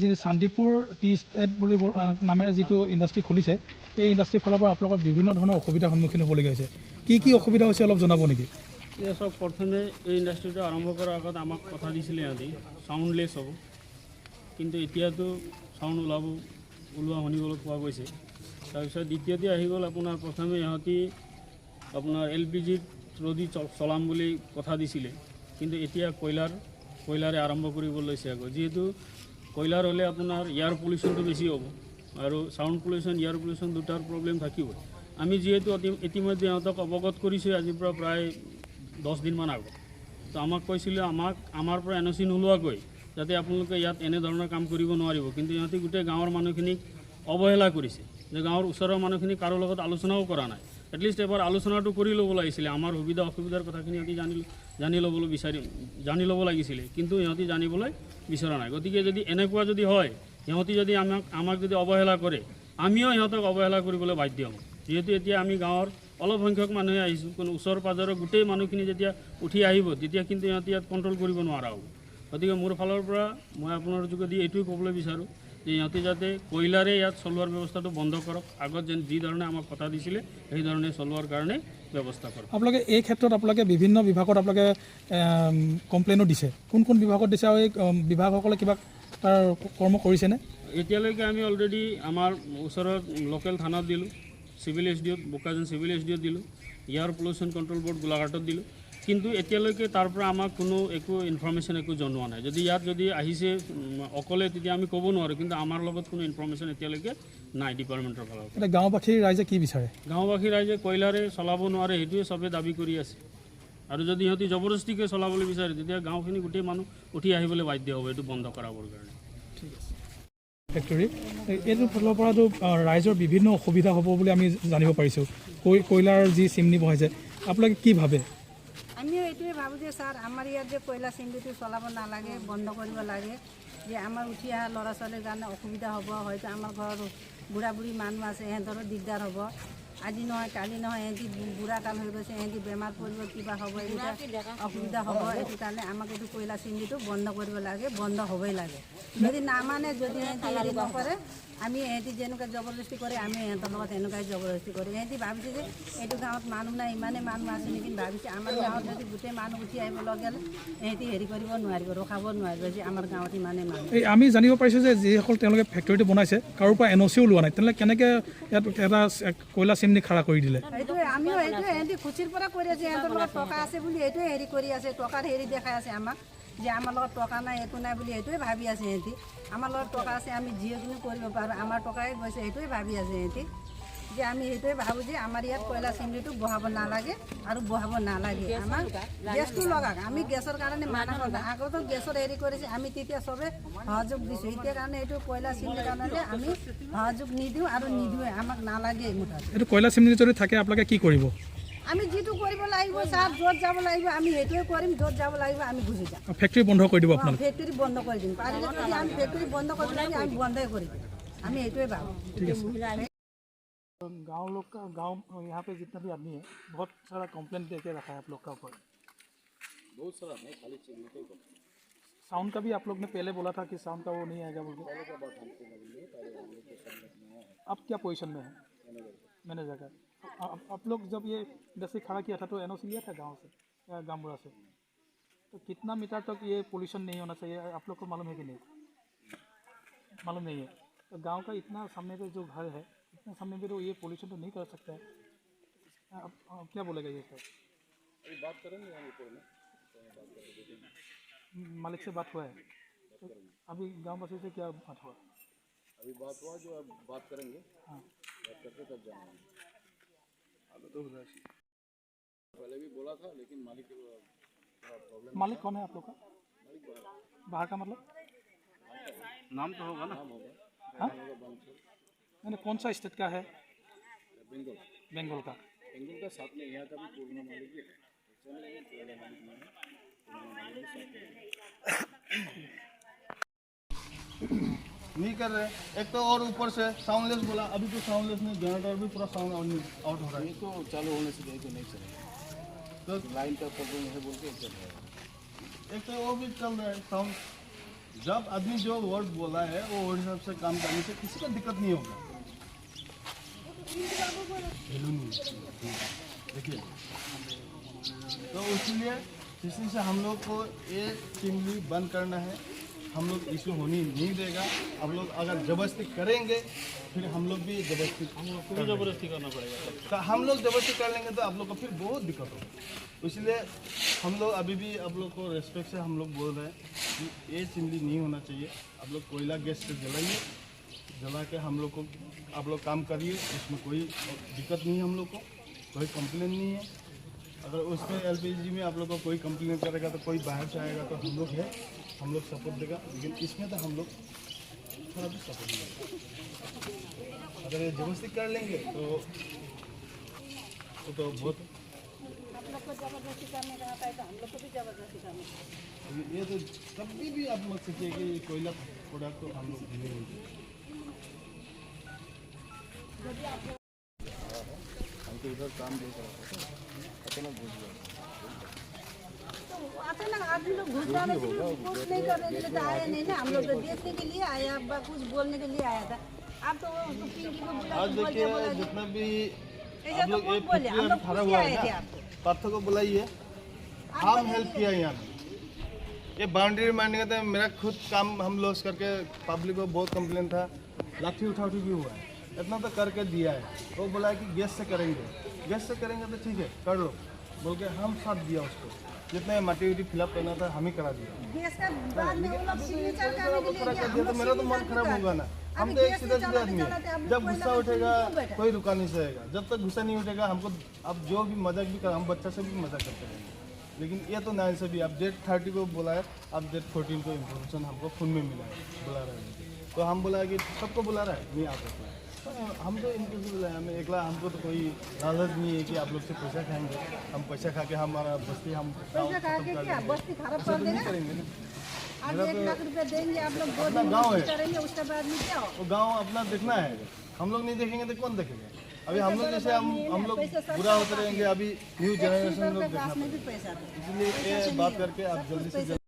যি Shantipur T state বুলি নামেৰে যিটো ইণ্ডাষ্ট্ৰি খুলিছে এই ইণ্ডাষ্ট্ৰিৰ ফালৰ পৰা আপোনালোকৰ বিভিন্ন ধৰণৰ অসুবিধাৰ সন্মুখীন হ'বলগীয়া হৈছে। কি অসুবিধা হৈছে অলপ জনাব নেকি? এই সব প্ৰথমে এই ইণ্ডাষ্ট্ৰিটো আৰম্ভ কৰাৰ আগত আমাক কথা দিছিলে সিহঁতি চাউণ্ডলেছ হ'ব, কিন্তু এতিয়াতো চাউণ্ড ওলোৱা শুনিবলৈ পোৱা গৈছে। তাৰপিছত দ্বিতীয়তে আহি গ'ল আপোনাৰ প্ৰথমে ইহঁতি আপোনাৰ LPG থ্ৰু দি চলাম বুলি কথা দিছিলে, কিন্তু এতিয়া কয়লাৰে আৰম্ভ কৰিব লৈছে আকৌ। যিহেতু কয়লাৰ হ'লে আপোনাৰ এয়াৰ পলিউশ্যনটো বেছি হ'ব আৰু চাউণ্ড পলিউশ্যন এয়াৰ পলিউশ্যন দুটাৰ প্ৰব্লেম থাকিবই। আমি যিহেতু ইতিমধ্যে ইহঁতক অৱগত কৰিছোঁ আজিৰ পৰা প্ৰায় 10 দিনমান আগত। তো আমাক কৈছিলে আমাৰ পৰা NOC নোলোৱাকৈ যাতে আপোনালোকে ইয়াত এনেধৰণৰ কাম কৰিব নোৱাৰিব, কিন্তু ইহঁতে গোটেই গাঁৱৰ মানুহখিনিক অৱহেলা কৰিছে যে গাঁৱৰ ওচৰৰ মানুহখিনি কাৰো লগত আলোচনাও কৰা নাই। এটলিষ্ট এবাৰ আলোচনাটো কৰি ল'ব লাগিছিলে, আমাৰ সুবিধা অসুবিধাৰ কথাখিনি সিহঁতি জানি ল'ব লাগিছিলে, কিন্তু সিহঁতি জানিবলৈ বিচৰা নাই। গতিকে যদি এনেকুৱা যদি হয়, সিহঁতি যদি আমাক যদি অৱহেলা কৰে, আমিও সিহঁতক অৱহেলা কৰিবলৈ বাধ্য হ'ম। যিহেতু এতিয়া আমি গাঁৱৰ অলপ সংখ্যক মানুহে আহিছোঁ, কোনো ওচৰ পাজৰৰ গোটেই মানুহখিনি যেতিয়া উঠি আহিব তেতিয়া কিন্তু সিহঁতি ইয়াত কণ্ট্ৰল কৰিব নোৱাৰা হ'ব। গতিকে মোৰ ফালৰ পৰা মই আপোনাৰ যোগেদি এইটোৱে ক'বলৈ বিচাৰোঁ যে ইহঁতে যাতে কয়লাৰে ইয়াত চলোৱাৰ ব্যৱস্থাটো বন্ধ কৰক, আগত যি ধৰণে আমাক কথা দিছিলে সেই ধৰণে চলোৱাৰ কাৰণে ব্যৱস্থা কৰক। আপোনালোকে এই ক্ষেত্ৰত বিভিন্ন বিভাগত কমপ্লেইনো দিছে, কোন বিভাগত দিছে আৰু এই বিভাগসকলে কিবা তাৰ কৰ্ম কৰিছেনে? এতিয়ালৈকে আমি অলৰেডি আমাৰ ওচৰত লোকেল থানাত দিলোঁ, চিভিল SDOত বোকাজান চিভিল SDOত দিলোঁ, এয়াৰ পলিউশ্যন কণ্ট্ৰল বৰ্ড গোলাঘাটত দিলোঁ, কিন্তু এতিয়ালৈকে তাৰ পৰা আমাক কোনো ইনফৰ্মেশ্যন জনোৱা নাই। যদি আহিছে অকলে তেতিয়া আমি ক'ব নোৱাৰোঁ, কিন্তু আমাৰ লগত কোনো ইনফৰ্মেশ্যন এতিয়ালৈকে নাই ডিপাৰ্টমেণ্টৰ ফালৰ পৰা। গাঁওবাসীৰ ৰাইজে কি বিচাৰে? গাঁওবাসী ৰাইজে কয়লাৰে চলাব নোৱাৰে সেইটোৱে চবেই দাবী কৰি আছে, আৰু যদি সিহঁতি জবৰদস্তিকৈ চলাবলৈ বিচাৰে তেতিয়া গাঁওখিনি গোটেই মানুহ উঠি আহিবলৈ বাধ্য হ'ব এইটো বন্ধ কৰাবৰ কাৰণে। ঠিক আছে। ফেক্টৰী এইটোৰ ফালৰ পৰাতো ৰাইজৰ বিভিন্ন অসুবিধা হ'ব বুলি আমি জানিব পাৰিছোঁ। কয়লাৰ যি চিমনি বহাইছে, আপোনালোকে কি ভাবে? আমিও এইটোৱে ভাবোঁ যে ছাৰ আমাৰ ইয়াত যে কয়লা চিমনিটো চলাব নালাগে, বন্ধ কৰিব লাগে। যে আমাৰ উঠি অহা ল'ৰা ছোৱালীৰ কাৰণে অসুবিধা হ'ব, হয়তো আমাৰ ঘৰৰ বুঢ়া বুঢ়ী মানুহ আছে সিহঁতৰো দিগদাৰ হ'ব। আজি নহয় কালি নহয় সিহঁতি বুঢ়া কাল হৈ গৈছে, সিহঁতি বেমাৰ পৰিব, কিবা হ'ব, এইকেইটা অসুবিধা হ'ব। এইটো কাৰণে আমাক এইটো কয়লা চিমনিটো বন্ধ কৰিব লাগে, বন্ধ হ'বই লাগে। যদি নামানে, যদি সিহঁতি হেৰি নকৰে, আমি সিহঁতি যেনেকৈ জবৰদস্তি কৰে আমি সিহঁতৰ লগত এনেকুৱাই জবৰদস্তি কৰোঁ। সিহঁতি ভাবিছে যে এইটো গাঁৱত মানুহ নাই, ইমানেই মানুহ আছে নেকি ভাবিছে। আমাৰ গাঁৱত যদি গোটেই মানুহ উঠি আহিব লগে সিহঁতি হেৰি কৰিব নোৱাৰিব, ৰখাব নোৱাৰিব যে আমাৰ গাঁৱত ইমানেই মানুহ। এই আমি জানিব পাৰিছোঁ যে যিসকল তেওঁলোকে ফেক্টৰীটো বনাইছে কাৰোৰ পৰা NOCও লোৱা নাই, তেনেহ'লে কেনেকৈ ইয়াত এটা কয়লা চিমনি খাৰা কৰি দিলে? সেইটোৱে আমিও সেইটোৱে সিহঁতি খুচিৰ পৰা কৰি আছে, সিহঁতৰ লগত টকা আছে বুলি এইটোৱে হেৰি কৰি আছে, টকাৰ হেৰি দেখাই আছে আমাক যে আমাৰ লগত টকা নাই একো নাই বুলি এইটোৱে ভাবি আছে সিহঁতি। আমাৰ লগত টকা আছে, আমি যিখিনি কৰিব পাৰোঁ, আমাৰ টকাই গৈছে সেইটোৱে ভাবি আছে সিহঁতি। যে আমি সেইটোৱে ভাবোঁ যে আমাৰ ইয়াত কয়লা চিমনিটো বহাব নালাগে আৰু বহাব নালাগে। আমাৰ গেছটো লগাক, আমি গেছৰ কাৰণে মানা কৰা নাই। আগতো গেছৰ হেৰি কৰিছে, আমি তেতিয়া চবে সহযোগ দিছোঁ। এতিয়া কাৰণে এইটো কয়লা চিমনিৰ কাৰণে আমি সহযোগ নিদিওঁ আৰু নিদিওঁৱে, আমাক নালাগে মুঠতে। এইটো কয়লা চিমনি যদি থাকে আপোনালোকে কি কৰিব? আমি যিটো কৰিব লাগিব ছাৰ, য'ত যাব লাগিব আমি সেইটোৱে কৰিম, য'ত যাব লাগিব আমি গুচি যাম। ফেক্টৰী বন্ধ কৰি দিব আপোনালোকে? ফেক্টৰী বন্ধ কৰি দিম, পাৰিলে যদি আমি ফেক্টৰী বন্ধ কৰিব লাগে আমি বন্ধই কৰি দিম, আমি এইটোৱে ভাবোঁ। ठीक है। गाँव यहाँ पे जितना भी आदमी है बहुत सारा कंप्लेंट दे के रखा है आप लोग का ऊपर, बहुत सारा नहीं, खाली चिमनी का ही। साउंड का भी आप लोग ने पहले बोला था कि साउंड का वो नहीं आएगा बोल के। अब क्या पोजीशन में है मैनेजर का? आप लोग जब ये इंडस्ट्री खड़ा किया था तो NOC लिया था गाँव से या गामबुरा से, तो कितना मीटर तक ये पोल्यूशन नहीं होना चाहिए आप लोग को मालूम है कि नहीं? मालूम नहीं है। तो गांव का इतना सामने पे जो घर है, इतना सामने पे तो ये पोल्यूशन तो नहीं कर सकता है। अब क्या बोलेगा ये सर? अभी बात करेंगे हम ऊपर में, मालिक से बात हुआ है तो अभी गाँव वासी से क्या बात हुआ? अभी बात हुआ जो अब बात करेंगे। हाँ, बात करके तब जाएंगे। तो पहले भी बोला था लेकिन मालिक को प्रॉब्लम। मालिक कौन है आप लोग का? बाहर का मतलब नाम तो होगा ना? हाँ, मैंने कौन सा स्टेट का है? बंगाल। बंगाल का। बंगाल का साथ में यहाँ का भी पूर्ण मालिक भी है। नहीं कर रहे। एक तो और ऊपर से साउंडलेस बोला, अभी तो साउंडलेस नहीं, जनरेटर भी पूरा साउंड आउट हो रहा है। ये तो चालू होने से तो नहीं चलेगा, तो लाइन का प्रॉब्लम है बोल के चल रहा है। एक तो वो भी चल रहा है साउंड, जब आदमी जो वर्ड बोला है वो वर्ड हिसाब से काम करने से किसी को दिक्कत नहीं होगा। देखिए, तो इसलिए किसी से हम लोग को ये चिमनी बंद करना है, हम लोग इशू होनी नहीं देगा। आप लोग अगर जबरदस्ती करेंगे फिर हम लोग भी जबरदस्ती करना पड़ेगा। हम लोग जबरदस्ती कर लेंगे तो आप लोग को फिर बहुत दिक्कत होगा। इसलिए हम लोग अभी भी आप लोग को रेस्पेक्ट से हम लोग बोल रहे हैं कि ये चिमनी नहीं होना चाहिए। आप लोग कोयला गैस से जलाइए, जला के हम लोग को आप लोग काम करिए, इसमें कोई दिक्कत नहीं है, हम लोग को कोई कंप्लेन नहीं है। अगर उसमें एलपीजी में आप लोग को कोई कंप्लेन करेगा तो कोई बाहर से आएगा तो हम लोग है, हम लोग सपोर्ट देगा। लेकिन इसमें तो हम लोग थोड़ा भी सपोर्ट देगा। अगर ये जबरदस्ती कर लेंगे तो बहुत आप लोग को जबरदस्ती करने का आता है तो हम लोग को भी जबरदस्ती करने का। ये तो कभी भी आप मत सोचिए कि कोयला प्रोडक्ट तो हम लोग नहीं होंगे। हमको इधर काम नहीं करा अचानक घुस गया। तो अचानक आदमी लोग घुस जाने के लिए कुछ नहीं करने के लिए तो आया नहीं ना, हम लोग तो देखने के लिए आया, कुछ बोलने के लिए आया था। आप तो उसको पिंकी को बुला आज के देखिए बोला जितना भी ऐसा आप तो लोग कौन एक बोले, हम लोग खड़ा खुद हुआ आए है थे ना, आपको। पार्थो को बुलाइए, हम हेल्प किया यहाँ पे। ये बाउंड्री मारने का था, मेरा खुद काम हम लॉस करके पब्लिक को बहुत कंप्लेन था, लाठी उठा उठी भी हुआ है, इतना तो करके दिया है। वो बोला है कि गैस से करेंगे, गैस से करेंगे तो ठीक है कर लो बोल के हम साथ दिया उसको। जितने मटी उटी फिलअप करना था हम ही करा दिया। गैस का बाद में वो लोग सिग्नेचर करने के लिए गया, हम तो लोग मेरा तो मन सिग्नेचर खराब भी होगा ना। कर- हम अभी तो एक गैस सीधा से सीधा चलाते आदमी चलाते हम है, लोग जब कोयला गुस्सा में उठेगा क्यों बैठे? कोई रुका नहीं सकेगा। जब तक गुस्सा नहीं उठेगा हमको, अब जो भी मजाक भी कर, हम बच्चा से भी मजाक करते रहेंगे। लेकिन ये तो 9 से भी अब डेट 30 को बुलाया, अब डेट 14 को इन्फॉर्मेशन हमको फोन में मिला है, बुला रहे हैं। तो हम बोला कि सबको बुला रहा है, नहीं आप लोग तो हम तो इनको भी बुलाया, हमें एकला, हमको तो कोई लालच नहीं है कि आप लोग से पैसा खाएंगे। हम पैसा खा के हमारा बस्ती हम पैसा खा के क्या बस्ती खराब कर देगा। करेंगे ना। आप 1 लाख रुपया देंगे, आप लोग 2 अपना दिन गाँव में है। करेंगे, उसके बाद में क्या हो? वो गांव अपना देखना है, हम लोग नहीं देखेंगे तो कौन देखेगा। अभी हम लोग जैसे हम लोग बुरा होते रहेंगे, अभी न्यू जनरेशन लोग गाछ देखना में भी पड़ेगा। पैसा दे। इसलिए ये बात करके आप जल्दी से जल्दी